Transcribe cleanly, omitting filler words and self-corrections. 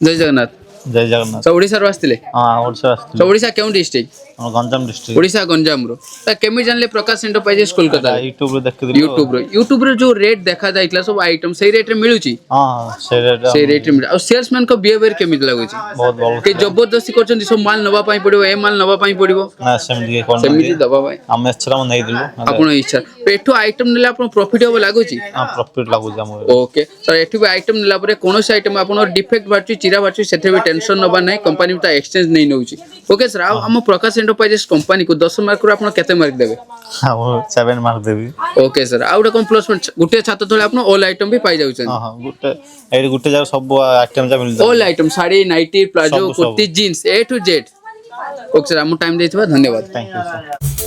जय जगन्नाथ। जय जगन्नाथ। सब ओडिसा रो आस्तिले? हां ओडिसा सब ओडिसा केउं डिस्ट्रिक्ट? गंजाम डिस्ट्रिक्ट। ओडिसा गंजाम रो त केमि जानले प्रकाश एंटरप्राइजेस कोलकाता? यूट्यूब रे देखिदिलो। यूट्यूब रे जो रेट देखा जाइतला सब आइटम सही रेट रे मिलुची? हां सही रेट रे मिल। आ सेल्समैन को बिहेवियर केमि लागुची? बहुत बहुत के जबरदस्ती करछन सब माल नवा पाई पड़िबो ए माल नवा पाई पड़िबो ना सेमि कोन सेमि दबा भाई हम इच्छा नै दिलु आपण इच्छा पेठो आइटम नेला आपण प्रॉफिट हो लागुची? हां प्रॉफिट लागु जाम। ओके सर एठु भी आइटम नेला परे कोनोस आइटम आपण डिफेक्ट बाची चिरा बाची सेथे भी टेंशन नबा नै कंपनी ता एक्सचेंज नै नउची। ओके सर हम प्रकाश एंटरप्राइजेस कंपनी को 10 मार्क रो आपण केते मार्क देबे? हां 7 मार्क देबी। ओके सर आउडा कोन प्लस गुटे छात्र तळे आपण ऑल आइटम भी पाई जाउछन? हां गुटे जाग सब आइटम जा मिल जा all item sari nightie palazzo kurti jeans A to Z. Okay sir हम टाइम देथिबा धन्यवाद। Thank you sir.